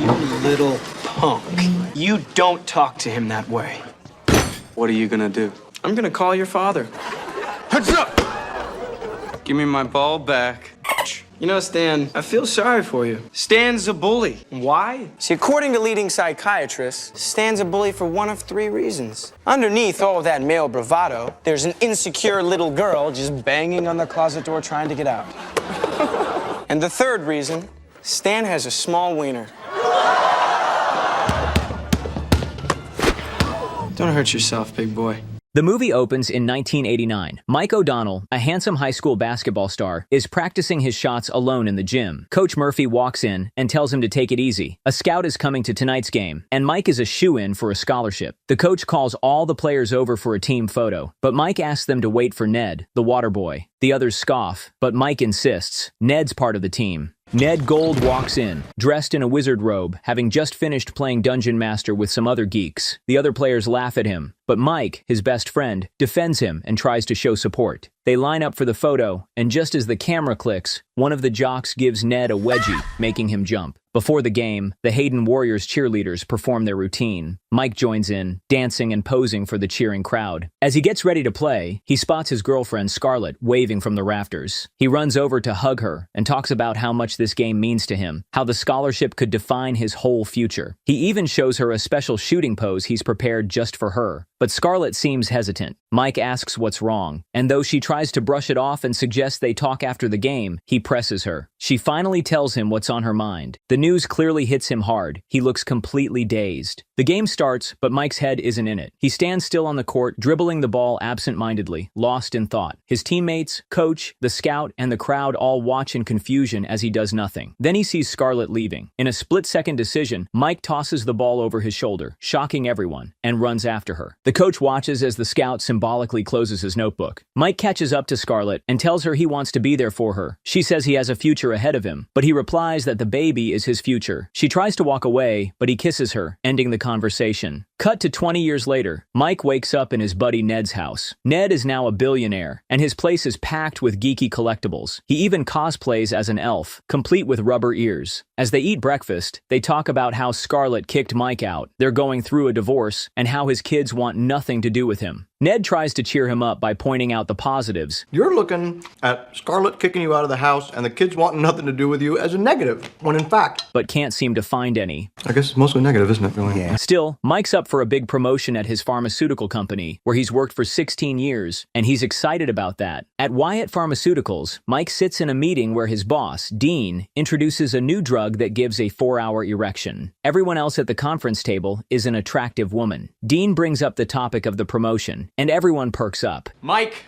You little punk. You don't talk to him that way. What are you gonna do? I'm gonna call your father. Heads up! Give me my ball back. You know, Stan, I feel sorry for you. Stan's a bully. Why? See, according to leading psychiatrists, Stan's a bully for one of three reasons. Underneath all of that male bravado, there's an insecure little girl just banging on the closet door trying to get out. And the third reason, Stan has a small wiener. Don't hurt yourself, big boy. The movie opens in 1989. Mike O'Donnell, a handsome high school basketball star, is practicing his shots alone in the gym. Coach Murphy walks in and tells him to take it easy. A scout is coming to tonight's game, and Mike is a shoo-in for a scholarship. The coach calls all the players over for a team photo, but Mike asks them to wait for Ned, the water boy. The others scoff, but Mike insists. Ned's part of the team. Ned Gold walks in, dressed in a wizard robe, having just finished playing Dungeon Master with some other geeks. The other players laugh at him, but Mike, his best friend, defends him and tries to show support. They line up for the photo, and just as the camera clicks, one of the jocks gives Ned a wedgie, making him jump. Before the game, the Hayden Warriors cheerleaders perform their routine. Mike joins in, dancing and posing for the cheering crowd. As he gets ready to play, he spots his girlfriend, Scarlet, waving from the rafters. He runs over to hug her and talks about how much this game means to him, how the scholarship could define his whole future. He even shows her a special shooting pose he's prepared just for her. But Scarlet seems hesitant. Mike asks what's wrong, and though she tries to brush it off and suggests they talk after the game, he presses her. She finally tells him what's on her mind. The news clearly hits him hard. He looks completely dazed. The game starts, but Mike's head isn't in it. He stands still on the court, dribbling the ball absent-mindedly, lost in thought. His teammates, coach, the scout, and the crowd all watch in confusion as he does nothing. Then he sees Scarlet leaving. In a split-second decision, Mike tosses the ball over his shoulder, shocking everyone, and runs after her. The coach watches as the scout symbolically closes his notebook. Mike catches up to Scarlet and tells her he wants to be there for her. She says he has a future ahead of him, but he replies that the baby is his future. She tries to walk away, but he kisses her, ending the conversation. Cut to 20 years later, Mike wakes up in his buddy Ned's house. Ned is now a billionaire, and his place is packed with geeky collectibles. He even cosplays as an elf, complete with rubber ears. As they eat breakfast, they talk about how Scarlet kicked Mike out, they're going through a divorce, and how his kids want nothing to do with him. Ned tries to cheer him up by pointing out the positives. You're looking at Scarlet kicking you out of the house and the kids wanting nothing to do with you as a negative, when in fact... But can't seem to find any. I guess it's mostly negative, isn't it, really? Yeah. Still, Mike's up for a big promotion at his pharmaceutical company, where he's worked for 16 years, and he's excited about that. At Wyatt Pharmaceuticals, Mike sits in a meeting where his boss, Dean, introduces a new drug that gives a 4-hour erection. Everyone else at the conference table is an attractive woman. Dean brings up the topic of the promotion, and everyone perks up. Mike!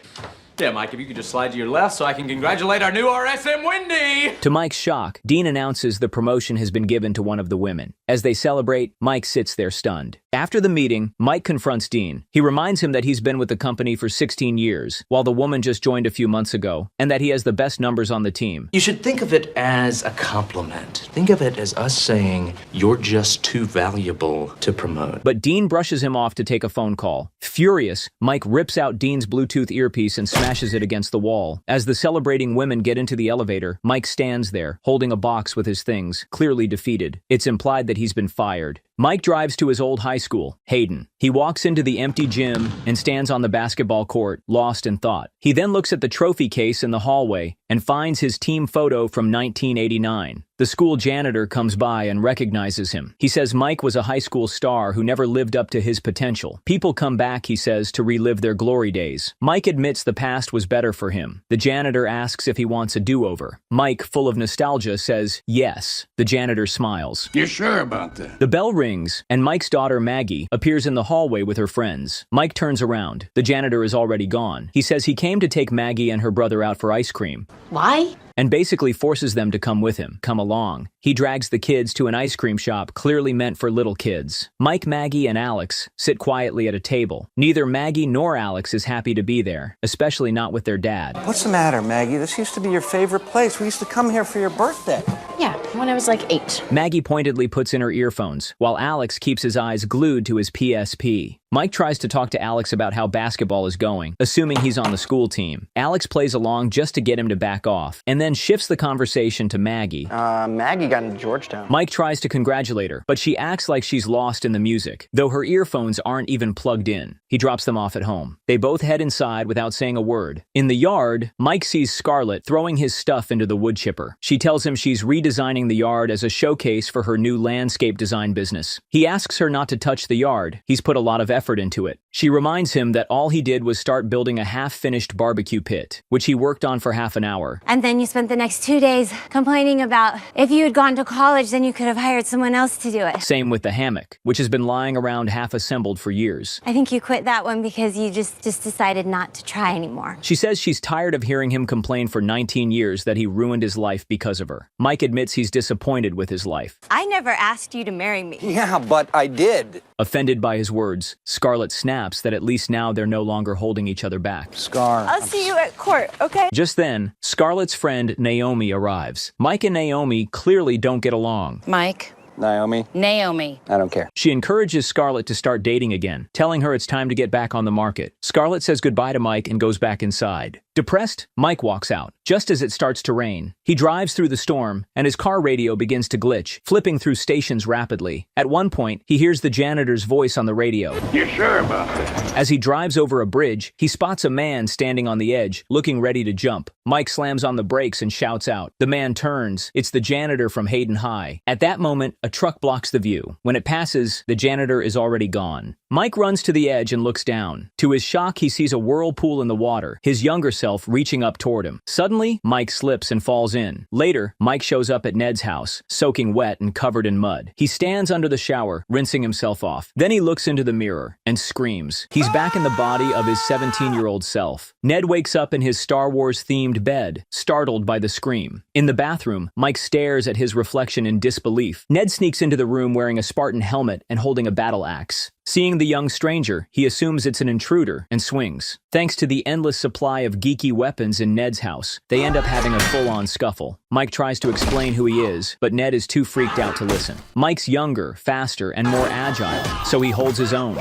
Yeah, Mike, if you could just slide to your left so I can congratulate our new RSM Wendy! To Mike's shock, Dean announces the promotion has been given to one of the women. As they celebrate, Mike sits there stunned. After the meeting, Mike confronts Dean. He reminds him that he's been with the company for 16 years, while the woman just joined a few months ago, and that he has the best numbers on the team. You should think of it as a compliment. Think of it as us saying, you're just too valuable to promote. But Dean brushes him off to take a phone call. Furious, Mike rips out Dean's Bluetooth earpiece and smashes it against the wall. As the celebrating women get into the elevator, Mike stands there, holding a box with his things, clearly defeated. It's implied that he's been fired. Mike drives to his old high school, Hayden. He walks into the empty gym and stands on the basketball court, lost in thought. He then looks at the trophy case in the hallway and finds his team photo from 1989. The school janitor comes by and recognizes him. He says Mike was a high school star who never lived up to his potential. People come back, he says, to relive their glory days. Mike admits the past was better for him. The janitor asks if he wants a do-over. Mike, full of nostalgia, says yes. The janitor smiles. You're sure about that? The bell rings, and Mike's daughter, Maggie, appears in the hallway with her friends. Mike turns around. The janitor is already gone. He says he came to take Maggie and her brother out for ice cream. Why? And basically forces them to come with him, come along. He drags the kids to an ice cream shop clearly meant for little kids. Mike, Maggie, and Alex sit quietly at a table. Neither Maggie nor Alex is happy to be there, especially not with their dad. What's the matter, Maggie? This used to be your favorite place. We used to come here for your birthday. Yeah, when I was like 8. Maggie pointedly puts in her earphones, while Alex keeps his eyes glued to his PSP. Mike tries to talk to Alex about how basketball is going, assuming he's on the school team. Alex plays along just to get him to back off, and then shifts the conversation to Maggie. Maggie got into Georgetown. Mike tries to congratulate her, but she acts like she's lost in the music, though her earphones aren't even plugged in. He drops them off at home. They both head inside without saying a word. In the yard, Mike sees Scarlet throwing his stuff into the wood chipper. She tells him she's redesigning the yard as a showcase for her new landscape design business. He asks her not to touch the yard. He's put a lot of effort into it. She reminds him that all he did was start building a half-finished barbecue pit, which he worked on for half an hour. And then you spent the next 2 days complaining about if you had gone to college, then you could have hired someone else to do it. Same with the hammock, which has been lying around half-assembled for years. I think you quit that one because you just decided not to try anymore. She says she's tired of hearing him complain for 19 years that he ruined his life because of her. Mike admits he's disappointed with his life. I never asked you to marry me. Yeah, but I did. Offended by his words, Scarlet snaps that at least now they're no longer holding each other back. Scar. I'll see you at court, okay? Just then, Scarlet's friend Naomi arrives. Mike and Naomi clearly don't get along. Mike. Naomi. Naomi. I don't care. She encourages Scarlet to start dating again, telling her it's time to get back on the market. Scarlet says goodbye to Mike and goes back inside. Depressed, Mike walks out, just as it starts to rain. He drives through the storm, and his car radio begins to glitch, flipping through stations rapidly. At one point, he hears the janitor's voice on the radio. You sure about that? As he drives over a bridge, he spots a man standing on the edge, looking ready to jump. Mike slams on the brakes and shouts out. The man turns. It's the janitor from Hardin High. At that moment, a truck blocks the view. When it passes, the janitor is already gone. Mike runs to the edge and looks down. To his shock, he sees a whirlpool in the water, his younger self reaching up toward him. Suddenly, Mike slips and falls in. Later, Mike shows up at Ned's house, soaking wet and covered in mud. He stands under the shower, rinsing himself off. Then he looks into the mirror and screams. He's back in the body of his 17-year-old self. Ned wakes up in his Star Wars-themed bed, startled by the scream. In the bathroom, Mike stares at his reflection in disbelief. Ned sneaks into the room wearing a Spartan helmet and holding a battle axe. Seeing the young stranger, he assumes it's an intruder and swings. Thanks to the endless supply of geeky weapons in Ned's house, they end up having a full-on scuffle. Mike tries to explain who he is, but Ned is too freaked out to listen. Mike's younger, faster, and more agile, so he holds his own.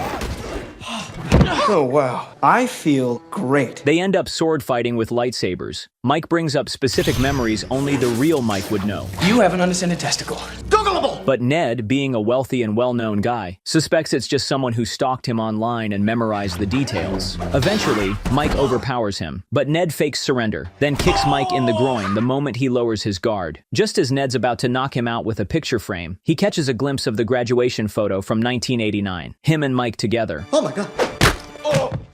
Oh, wow. I feel great. They end up sword fighting with lightsabers. Mike brings up specific memories only the real Mike would know. You have an undescended testicle. Googleable! But Ned, being a wealthy and well-known guy, suspects it's just someone who stalked him online and memorized the details. Eventually, Mike overpowers him, but Ned fakes surrender, then kicks Mike in the groin the moment he lowers his guard. Just as Ned's about to knock him out with a picture frame, he catches a glimpse of the graduation photo from 1989, him and Mike together. Oh my God.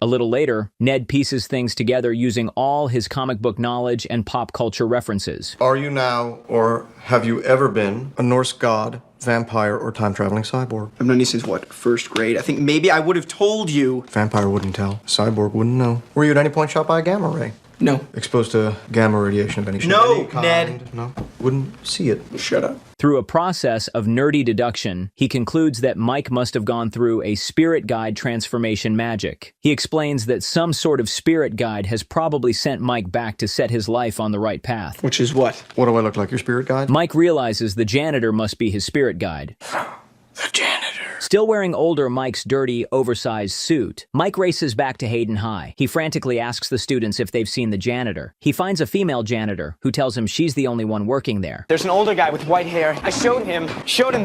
A little later, Ned pieces things together using all his comic book knowledge and pop culture references. Are you now, or have you ever been, a Norse god, vampire, or time-traveling cyborg? I've known you since, what, first grade? I think maybe I would have told you. Vampire wouldn't tell. Cyborg wouldn't know. Were you at any point shot by a gamma ray? No. Exposed to gamma radiation of any shape? No, any kind? Ned. No. Wouldn't see it. Shut up. Through a process of nerdy deduction, he concludes that Mike must have gone through a spirit guide transformation magic. He explains that some sort of spirit guide has probably sent Mike back to set his life on the right path. Which is what? What do I look like, your spirit guide? Mike realizes the janitor must be his spirit guide. The janitor. Still wearing older Mike's dirty, oversized suit, Mike races back to Hardin High. He frantically asks the students if they've seen the janitor. He finds a female janitor who tells him she's the only one working there. There's an older guy with white hair. I showed him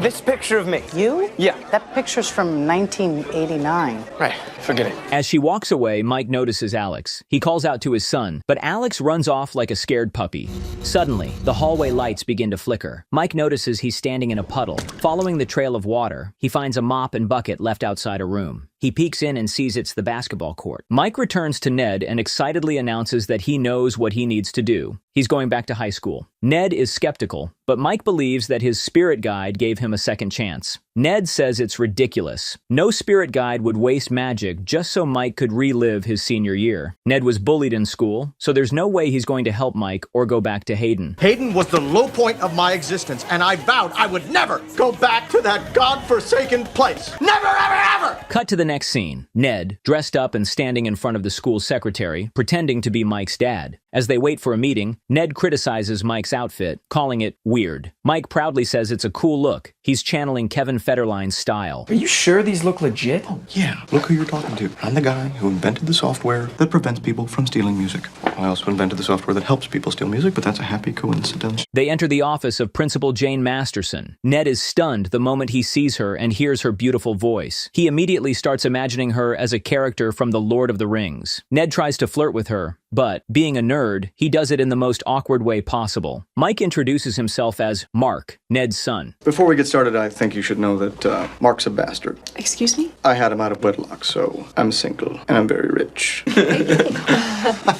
this picture of me. You? Yeah. That picture's from 1989. Right. Forget it. As she walks away, Mike notices Alex. He calls out to his son, but Alex runs off like a scared puppy. Suddenly, the hallway lights begin to flicker. Mike notices he's standing in a puddle. Following the trail of water, he finds a mop and bucket left outside a room. He peeks in and sees it's the basketball court. Mike returns to Ned and excitedly announces that he knows what he needs to do. He's going back to high school. Ned is skeptical, but Mike believes that his spirit guide gave him a second chance. Ned says it's ridiculous. No spirit guide would waste magic just so Mike could relive his senior year. Ned was bullied in school, so there's no way he's going to help Mike or go back to Hardin. Hardin was the low point of my existence, and I vowed I would never go back to that godforsaken place. Never, ever, ever! Cut to the next next scene, Ned, dressed up and standing in front of the school secretary, pretending to be Mike's dad. As they wait for a meeting, Ned criticizes Mike's outfit, calling it weird. Mike proudly says it's a cool look. He's channeling Kevin Federline's style. Are you sure these look legit? Oh, yeah. Look who you're talking to. I'm the guy who invented the software that prevents people from stealing music. I also invented the software that helps people steal music, but that's a happy coincidence. They enter the office of Principal Jane Masterson. Ned is stunned the moment he sees her and hears her beautiful voice. He immediately starts imagining her as a character from The Lord of the Rings. Ned tries to flirt with her, but, being a nerd, he does it in the most awkward way possible. Mike introduces himself as Mark, Ned's son. Before we get started, I think you should know that Mark's a bastard. Excuse me? I had him out of wedlock, so I'm single, and I'm very rich.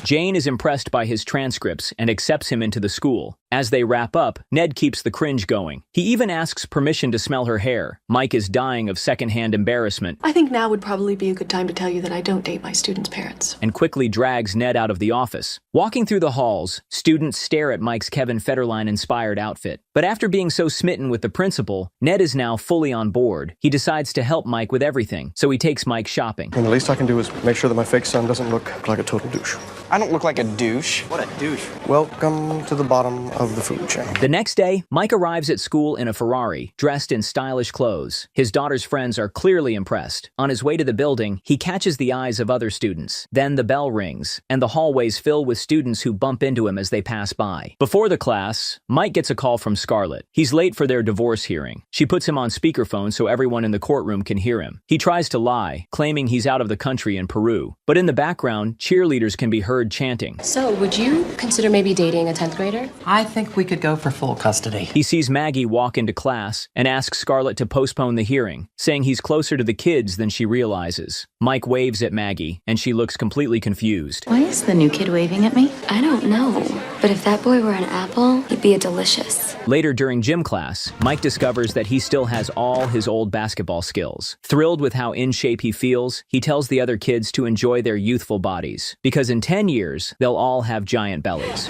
Jane is impressed by his transcripts and accepts him into the school. As they wrap up, Ned keeps the cringe going. He even asks permission to smell her hair. Mike is dying of secondhand embarrassment. I think now would probably be a good time to tell you that I don't date my students' parents. And quickly drags Ned out of the office. Walking through the halls, students stare at Mike's Kevin Federline-inspired outfit. But after being so smitten with the principal, Ned is now fully on board. He decides to help Mike with everything, so he takes Mike shopping. And the least I can do is make sure that my fake son doesn't look like a total douche. I don't look like a douche. What a douche. Welcome to the bottom of the food chain. The next day, Mike arrives at school in a Ferrari, dressed in stylish clothes. His daughter's friends are clearly impressed. On his way to the building, he catches the eyes of other students. Then the bell rings, and the hallways fill with students who bump into him as they pass by. Before the class, Mike gets a call from Scarlet. He's late for their divorce hearing. She puts him on speakerphone so everyone in the courtroom can hear him. He tries to lie, claiming he's out of the country in Peru. But in the background, cheerleaders can be heard chanting. So, would you consider maybe dating a 10th grader? I think we could go for full custody. He sees Maggie walk into class and asks Scarlet to postpone the hearing, saying he's closer to the kids than she realizes. Mike waves at Maggie, and she looks completely confused. Why is the new kid waving at me? I don't know, but if that boy were an apple, he'd be a delicious. Later during gym class, Mike discovers that he still has all his old basketball skills. Thrilled with how in shape he feels, he tells the other kids to enjoy their youthful bodies, because in 10 years, they'll all have giant bellies.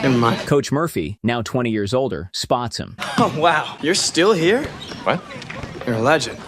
Never mind. Coach Murphy, now 20 years older, spots him. Oh, wow. You're still here? What? You're a legend.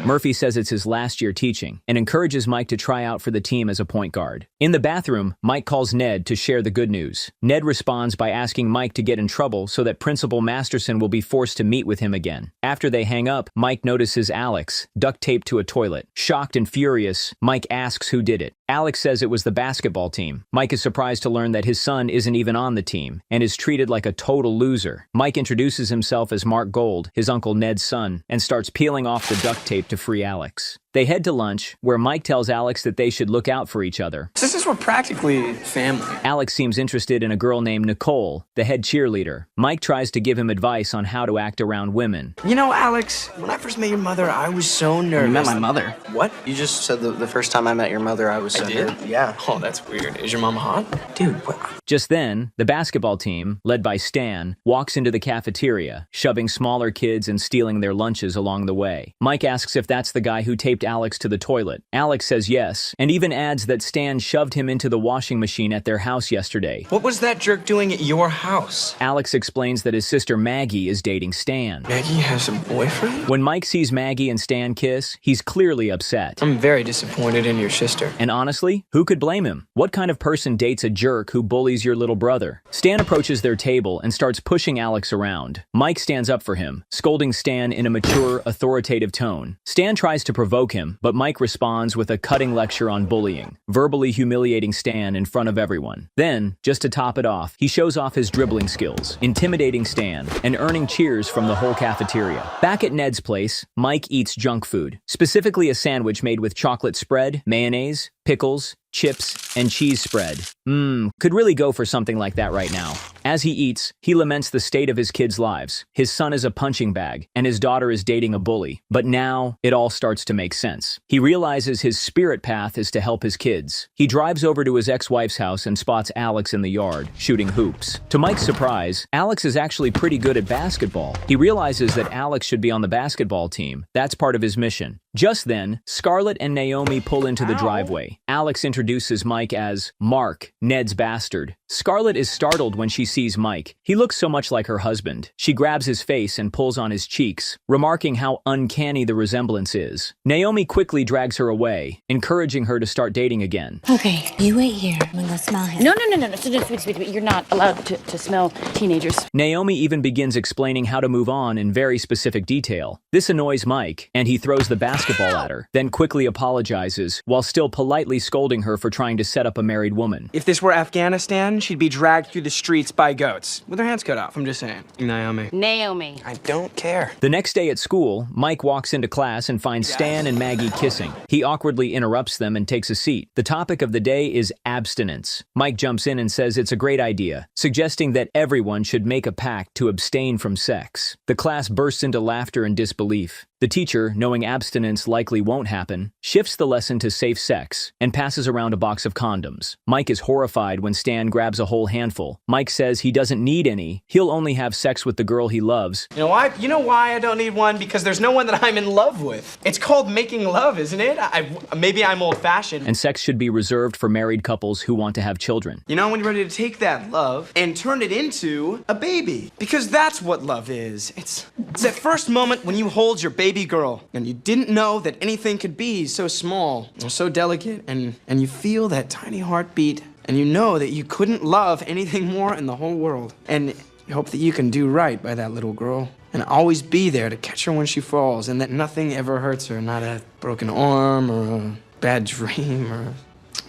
Murphy says it's his last year teaching and encourages Mike to try out for the team as a point guard. In the bathroom, Mike calls Ned to share the good news. Ned responds by asking Mike to get in trouble so that Principal Masterson will be forced to meet with him again. After they hang up, Mike notices Alex, duct taped to a toilet. Shocked and furious, Mike asks who did it. Alex says it was the basketball team. Mike is surprised to learn that his son isn't even on the team and is treated like a total loser. Mike introduces himself as Mark Gold, his uncle Ned's son, and starts peeling off the duct tape to free Alex. They head to lunch, where Mike tells Alex that they should look out for each other. This is we're practically family. Alex seems interested in a girl named Nicole, the head cheerleader. Mike tries to give him advice on how to act around women. You know, Alex, when I first met your mother, I was so nervous. You met my mother? What? You just said the first time I met your mother, I was so nervous. Yeah. Oh, that's weird. Is your mom hot? Dude, what? Just then, the basketball team, led by Stan, walks into the cafeteria, shoving smaller kids and stealing their lunches along the way. Mike asks if that's the guy who taped Alex to the toilet. Alex says yes, and even adds that Stan shoved him into the washing machine at their house yesterday. What was that jerk doing at your house? Alex explains that his sister Maggie is dating Stan. Maggie has a boyfriend? When Mike sees Maggie and Stan kiss, he's clearly upset. I'm very disappointed in your sister. And honestly, who could blame him? What kind of person dates a jerk who bullies your little brother? Stan approaches their table and starts pushing Alex around. Mike stands up for him, scolding Stan in a mature, authoritative tone. Stan tries to provoke him, but Mike responds with a cutting lecture on bullying, verbally humiliating Stan in front of everyone. Then, just to top it off, he shows off his dribbling skills, intimidating Stan, and earning cheers from the whole cafeteria. Back at Ned's place, Mike eats junk food, specifically a sandwich made with chocolate spread, mayonnaise, pickles, chips, and cheese spread. Could really go for something like that right now. As he eats, he laments the state of his kids' lives. His son is a punching bag, and his daughter is dating a bully. But now, it all starts to make sense. He realizes his spirit path is to help his kids. He drives over to his ex-wife's house and spots Alex in the yard, shooting hoops. To Mike's surprise, Alex is actually pretty good at basketball. He realizes that Alex should be on the basketball team. That's part of his mission. Just then, Scarlet and Naomi pull into the driveway. Alex introduces Mike as Mark, Ned's bastard. Scarlet is startled when she sees sees Mike. He looks so much like her husband. She grabs his face and pulls on his cheeks, remarking how uncanny the resemblance is. Naomi quickly drags her away, encouraging her to start dating again. Okay, you wait here. I'm gonna go smell him. No. Wait. You're not allowed to smell teenagers. Naomi even begins explaining how to move on in very specific detail. This annoys Mike, and he throws the basketball at her, then quickly apologizes, while still politely scolding her for trying to set up a married woman. If this were Afghanistan, she'd be dragged through the streets by goats, with her hands cut off. I'm just saying. Naomi. I don't care. The next day at school, Mike walks into class and finds Stan and Maggie kissing. He awkwardly interrupts them and takes a seat. The topic of the day is abstinence. Mike jumps in and says it's a great idea, suggesting that everyone should make a pact to abstain from sex. The class bursts into laughter and disbelief. The teacher, knowing abstinence likely won't happen, shifts the lesson to safe sex and passes around a box of condoms. Mike is horrified when Stan grabs a whole handful. Mike says he doesn't need any. He'll only have sex with the girl he loves. You know why I don't need one? Because there's no one that I'm in love with. It's called making love, isn't it? Maybe I'm old-fashioned. And sex should be reserved for married couples who want to have children. You know, when you're ready to take that love and turn it into a baby. Because that's what love is. It's that first moment when you hold your baby girl and you didn't know that anything could be so small or so delicate, and you feel that tiny heartbeat, and you know that you couldn't love anything more in the whole world. And you hope that you can do right by that little girl and always be there to catch her when she falls, and that nothing ever hurts her, not a broken arm or a bad dream or a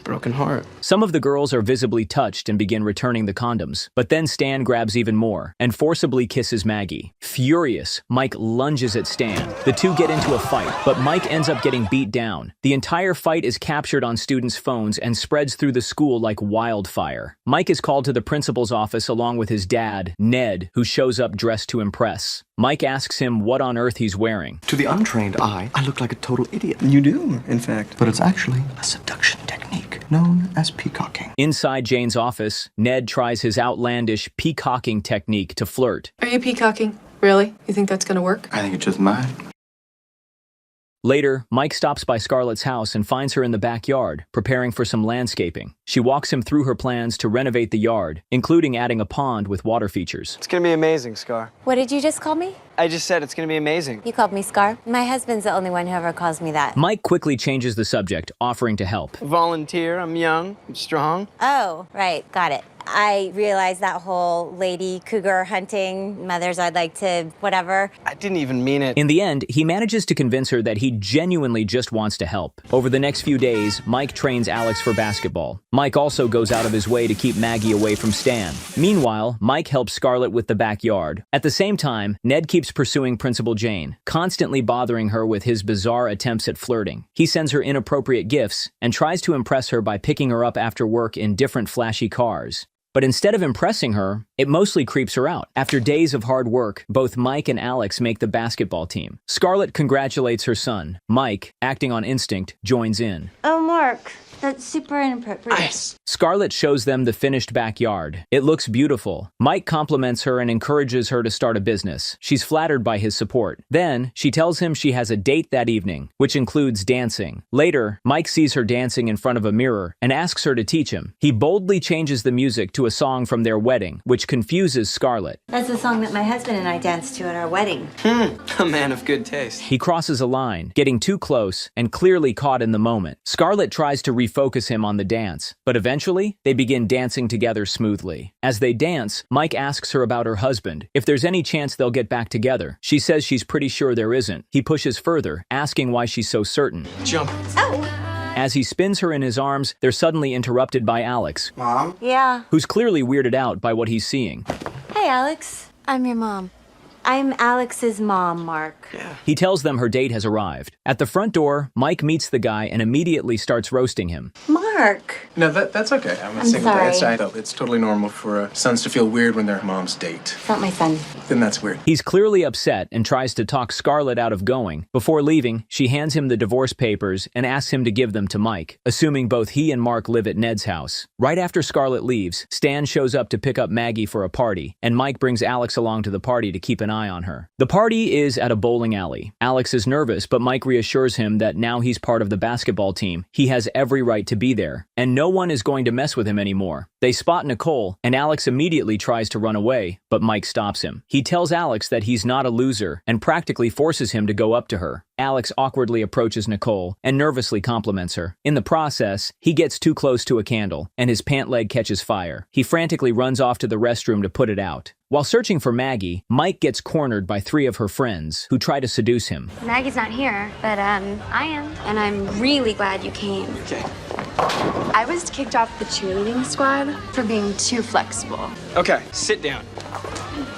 broken heart. Some of the girls are visibly touched and begin returning the condoms, but then Stan grabs even more and forcibly kisses Maggie. Furious, Mike lunges at Stan. The two get into a fight, but Mike ends up getting beat down. The entire fight is captured on students' phones and spreads through the school like wildfire. Mike is called to the principal's office along with his dad, Ned, who shows up dressed to impress. Mike asks him what on earth he's wearing. To the untrained eye, I look like a total idiot. You do, in fact. But it's actually a seduction technique known as peacocking. Inside Jane's office, Ned tries his outlandish peacocking technique to flirt. Are you peacocking? Really? You think that's gonna work? I think it just might. Later, Mike stops by Scarlet's house and finds her in the backyard, preparing for some landscaping. She walks him through her plans to renovate the yard, including adding a pond with water features. It's gonna be amazing, Scar. What did you just call me? I just said it's gonna be amazing. You called me Scar? My husband's the only one who ever calls me that. Mike quickly changes the subject, offering to help. Volunteer, I'm young, I'm strong. Oh, right, got it. I realized that whole lady cougar hunting, mothers I'd like to, whatever. I didn't even mean it. In the end, he manages to convince her that he genuinely just wants to help. Over the next few days, Mike trains Alex for basketball. Mike also goes out of his way to keep Maggie away from Stan. Meanwhile, Mike helps Scarlet with the backyard. At the same time, Ned keeps pursuing Principal Jane, constantly bothering her with his bizarre attempts at flirting. He sends her inappropriate gifts and tries to impress her by picking her up after work in different flashy cars. But instead of impressing her, it mostly creeps her out. After days of hard work, both Mike and Alex make the basketball team. Scarlet congratulates her son. Mike, acting on instinct, joins in. Oh, Mark, that's super inappropriate. Nice. Scarlet shows them the finished backyard. It looks beautiful. Mike compliments her and encourages her to start a business. She's flattered by his support. Then, she tells him she has a date that evening, which includes dancing. Later, Mike sees her dancing in front of a mirror and asks her to teach him. He boldly changes the music to a song from their wedding, which confuses Scarlet. That's the song that my husband and I danced to at our wedding. A man of good taste. He crosses a line, getting too close and clearly caught in the moment. Scarlet tries to refocus him on the dance, but eventually, they begin dancing together smoothly. As they dance, Mike asks her about her husband, if there's any chance they'll get back together. She says she's pretty sure there isn't. He pushes further, asking why she's so certain. Jump. Oh. As he spins her in his arms, they're suddenly interrupted by Alex. Mom? Yeah. Who's clearly weirded out by what he's seeing. Hey, Alex. I'm your mom. I'm Alex's mom, Mark. Yeah. He tells them her date has arrived. At the front door, Mike meets the guy and immediately starts roasting him. Mark. No, that's okay. I'm a I'm single dad. sorry. It's totally normal for sons to feel weird when their moms date. It's not my son. Then that's weird. He's clearly upset and tries to talk Scarlet out of going. Before leaving, she hands him the divorce papers and asks him to give them to Mike, assuming both he and Mark live at Ned's house. Right after Scarlet leaves, Stan shows up to pick up Maggie for a party, and Mike brings Alex along to the party to keep an eye on her. The party is at a bowling alley. Alex is nervous, but Mike reassures him that now he's part of the basketball team, he has every right to be there. there, and no one is going to mess with him anymore. They spot Nicole, and Alex immediately tries to run away, but Mike stops him. He tells Alex that he's not a loser and practically forces him to go up to her. Alex awkwardly approaches Nicole and nervously compliments her. In the process, he gets too close to a candle, and his pant leg catches fire. He frantically runs off to the restroom to put it out. While searching for Maggie, Mike gets cornered by 3 of her friends who try to seduce him. Maggie's not here, but I am. And I'm really glad you came. Okay. I was kicked off the cheerleading squad for being too flexible. Okay, sit down.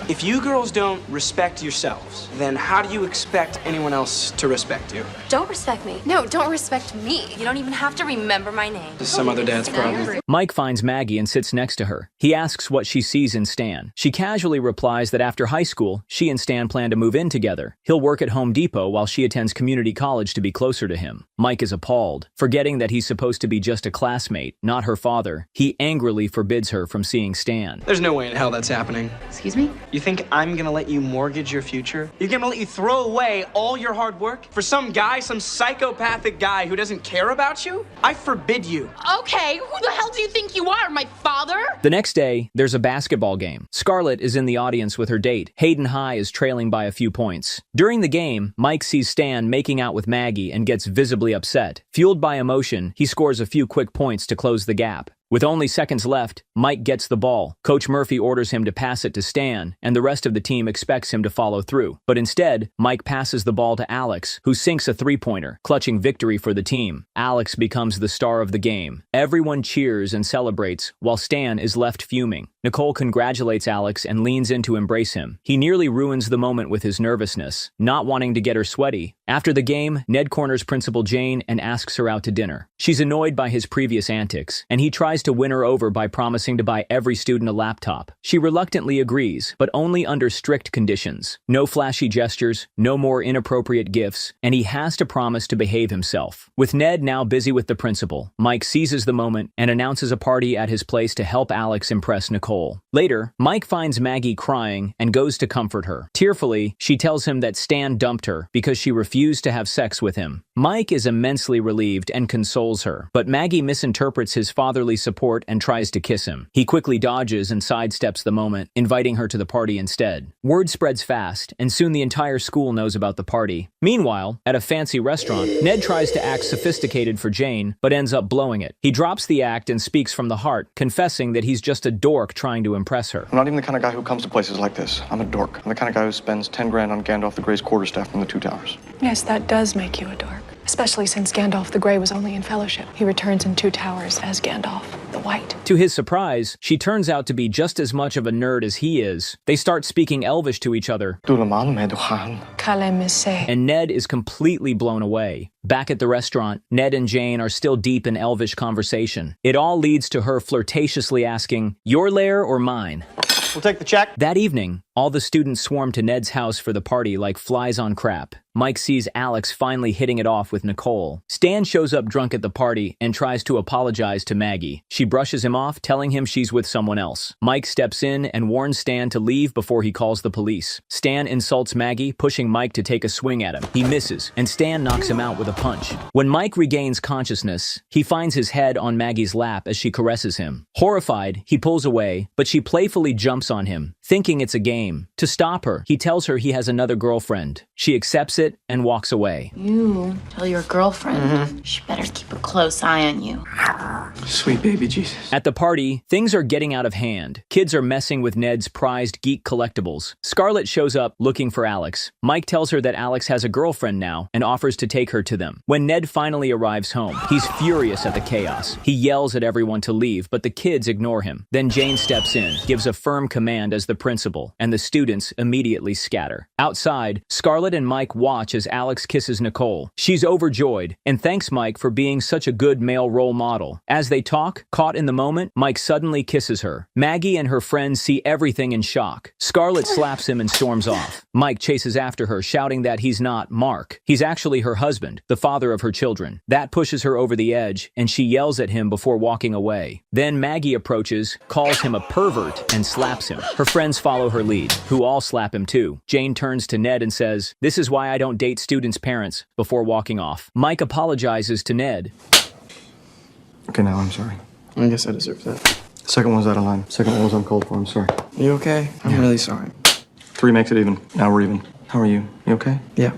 If you girls don't respect yourselves, then how do you expect anyone else to respect you? Don't respect me. No, don't respect me. You don't even have to remember my name. This is some other dad's problem. Mike finds Maggie and sits next to her. He asks what she sees in Stan. She casually replies that after high school, she and Stan plan to move in together. He'll work at Home Depot while she attends community college to be closer to him. Mike is appalled. Forgetting that he's supposed to be just a classmate, not her father, he angrily forbids her from seeing Stan. There's no way in hell that's happening. Excuse me? You think I'm gonna let you mortgage your future? You're gonna let you throw away all your hard work for some guy, some psychopathic guy who doesn't care about you? I forbid you. Okay, who the hell do you think you are, my father? The next day, there's a basketball game. Scarlet is in the audience with her date. Hayden High is trailing by a few points. During the game, Mike sees Stan making out with Maggie and gets visibly upset. Fueled by emotion, he scores a few quick points to close the gap. With only seconds left, Mike gets the ball. Coach Murphy orders him to pass it to Stan, and the rest of the team expects him to follow through. But instead, Mike passes the ball to Alex, who sinks a three-pointer, clutching victory for the team. Alex becomes the star of the game. Everyone cheers and celebrates, while Stan is left fuming. Nicole congratulates Alex and leans in to embrace him. He nearly ruins the moment with his nervousness, not wanting to get her sweaty. After the game, Ned corners Principal Jane and asks her out to dinner. She's annoyed by his previous antics, and he tries to win her over by promising to buy every student a laptop. She reluctantly agrees, but only under strict conditions. No flashy gestures, no more inappropriate gifts, and he has to promise to behave himself. With Ned now busy with the principal, Mike seizes the moment and announces a party at his place to help Alex impress Nicole. Later, Mike finds Maggie crying and goes to comfort her. Tearfully, she tells him that Stan dumped her because she refused to have sex with him. Mike is immensely relieved and consoles her, but Maggie misinterprets his fatherly support and tries to kiss him. He quickly dodges and sidesteps the moment, inviting her to the party instead. Word spreads fast, and soon the entire school knows about the party. Meanwhile, at a fancy restaurant, Ned tries to act sophisticated for Jane, but ends up blowing it. He drops the act and speaks from the heart, confessing that he's just a dork trying to impress her. I'm not even the kind of guy who comes to places like this. I'm a dork. I'm the kind of guy who spends 10 grand on Gandalf the Grey's quarterstaff from the Two Towers. Yes, that does make you a dork. Especially since Gandalf the Grey was only in Fellowship. He returns in Two Towers as Gandalf the White. To his surprise, she turns out to be just as much of a nerd as he is. They start speaking Elvish to each other, and Ned is completely blown away. Back at the restaurant, Ned and Jane are still deep in Elvish conversation. It all leads to her flirtatiously asking, "Your lair or mine?" We'll take the check. That evening, all the students swarm to Ned's house for the party like flies on crap. Mike sees Alex finally hitting it off with Nicole. Stan shows up drunk at the party and tries to apologize to Maggie. She brushes him off, telling him she's with someone else. Mike steps in and warns Stan to leave before he calls the police. Stan insults Maggie, pushing Mike to take a swing at him. He misses, and Stan knocks him out with a punch. When Mike regains consciousness, he finds his head on Maggie's lap as she caresses him. Horrified, he pulls away, but she playfully jumps on him, thinking it's a game. To stop her, he tells her he has another girlfriend. She accepts it and walks away. You tell your girlfriend. She better keep a close eye on you. Sweet baby Jesus. At the party, things are getting out of hand. Kids are messing with Ned's prized geek collectibles. Scarlet shows up looking for Alex. Mike tells her that Alex has a girlfriend now and offers to take her to them. When Ned finally arrives home, he's furious at the chaos. He yells at everyone to leave, but the kids ignore him. Then Jane steps in, gives a firm command as the principal, and the students immediately scatter. Outside, Scarlet and Mike watch as Alex kisses Nicole. She's overjoyed and thanks Mike for being such a good male role model. As they talk, caught in the moment, Mike suddenly kisses her. Maggie and her friends see everything in shock. Scarlet slaps him and storms off. Mike chases after her, shouting that he's not Mark. He's actually her husband, the father of her children. That pushes her over the edge, and she yells at him before walking away. Then Maggie approaches, calls him a pervert, and slaps him. Her friends follow her lead, who all slap him too. Jane turns to Ned and says, "This is why I don't date students' parents," before walking off. Mike apologizes to Ned. Okay, now I'm sorry. I guess I deserve that. The second one's out of line. Second one was uncalled for. I'm sorry. You okay? I'm really sorry. 3 makes it even. Now we're even. How are you? You okay? Yeah.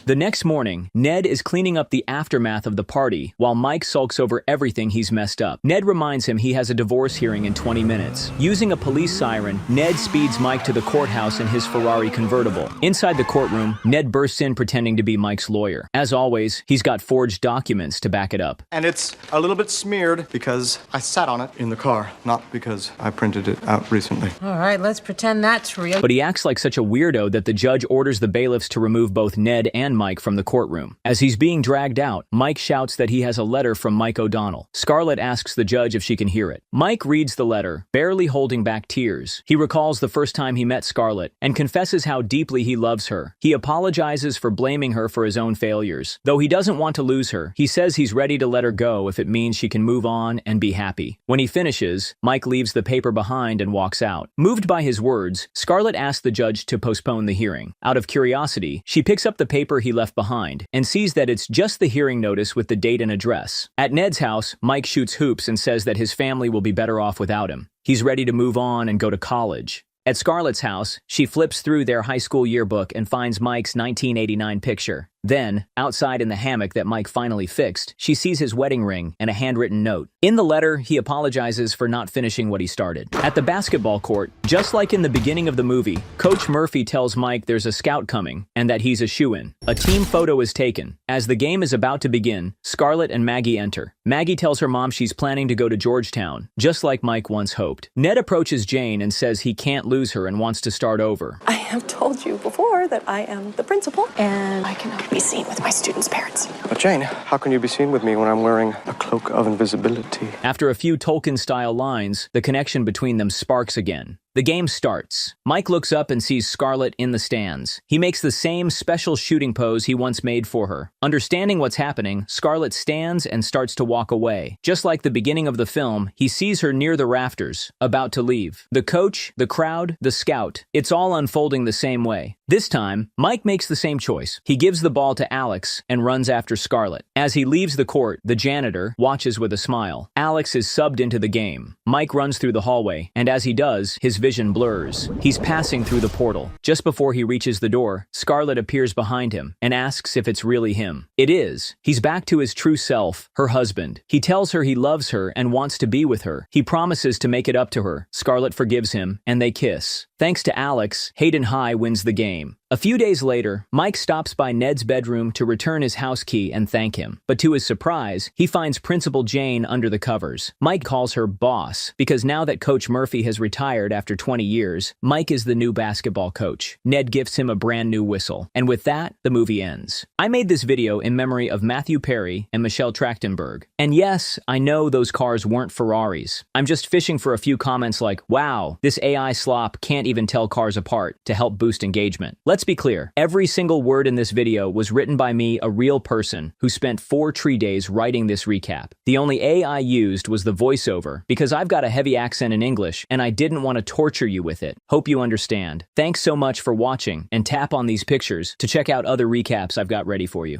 The next morning, Ned is cleaning up the aftermath of the party while Mike sulks over everything he's messed up. Ned reminds him he has a divorce hearing in 20 minutes. Using a police siren, Ned speeds Mike to the courthouse in his Ferrari convertible. Inside the courtroom, Ned bursts in pretending to be Mike's lawyer. As always, he's got forged documents to back it up. And it's a little bit smeared because I sat on it in the car, not because I printed it out recently. All right, let's pretend that's real. But he acts like such a weirdo that the judge orders the bailiffs to remove both Ned and Mike from the courtroom. As he's being dragged out, Mike shouts that he has a letter from Mike O'Donnell. Scarlet asks the judge if she can hear it. Mike reads the letter, barely holding back tears. He recalls the first time he met Scarlet and confesses how deeply he loves her. He apologizes for blaming her for his own failures. Though he doesn't want to lose her, he says he's ready to let her go if it means she can move on and be happy. When he finishes, Mike leaves the paper behind and walks out. Moved by his words, Scarlet asks the judge to postpone the hearing. Out of curiosity, she picks up the paper he left behind and sees that it's just the hearing notice with the date and address. At Ned's house, Mike shoots hoops and says that his family will be better off without him. He's ready to move on and go to college. At Scarlett's house, she flips through their high school yearbook and finds Mike's 1989 picture. Then, outside in the hammock that Mike finally fixed, she sees his wedding ring and a handwritten note. In the letter, he apologizes for not finishing what he started. At the basketball court, just like in the beginning of the movie, Coach Murphy tells Mike there's a scout coming and that he's a shoo-in. A team photo is taken. As the game is about to begin, Scarlet and Maggie enter. Maggie tells her mom she's planning to go to Georgetown, just like Mike once hoped. Ned approaches Jane and says he can't lose her and wants to start over. I have told you before that I am the principal, and I cannot be seen with my students' parents. But Jane, how can you be seen with me when I'm wearing a cloak of invisibility? After a few Tolkien-style lines, the connection between them sparks again. The game starts. Mike looks up and sees Scarlet in the stands. He makes the same special shooting pose he once made for her. Understanding what's happening, Scarlet stands and starts to walk away. Just like the beginning of the film, he sees her near the rafters, about to leave. The coach, the crowd, the scout, it's all unfolding the same way. This time, Mike makes the same choice. He gives the ball to Alex and runs after Scarlet. As he leaves the court, the janitor watches with a smile. Alex is subbed into the game. Mike runs through the hallway, and as he does, his vision blurs. He's passing through the portal. Just before he reaches the door, Scarlet appears behind him and asks if it's really him. It is. He's back to his true self, her husband. He tells her he loves her and wants to be with her. He promises to make it up to her. Scarlet forgives him, and they kiss. Thanks to Alex, Hayden High wins the game. A few days later, Mike stops by Ned's bedroom to return his house key and thank him. But to his surprise, he finds Principal Jane under the covers. Mike calls her boss, because now that Coach Murphy has retired after 20 years, Mike is the new basketball coach. Ned gifts him a brand new whistle. And with that, the movie ends. I made this video in memory of Matthew Perry and Michelle Trachtenberg. And yes, I know those cars weren't Ferraris. I'm just fishing for a few comments like, wow, this AI slop can't even tell cars apart, to help boost engagement. Let's be clear, every single word in this video was written by me, a real person, who spent 4 tree days writing this recap. The only AI used was the voiceover, because I've got a heavy accent in English, and I didn't want to torture you with it. Hope you understand. Thanks so much for watching, and tap on these pictures to check out other recaps I've got ready for you.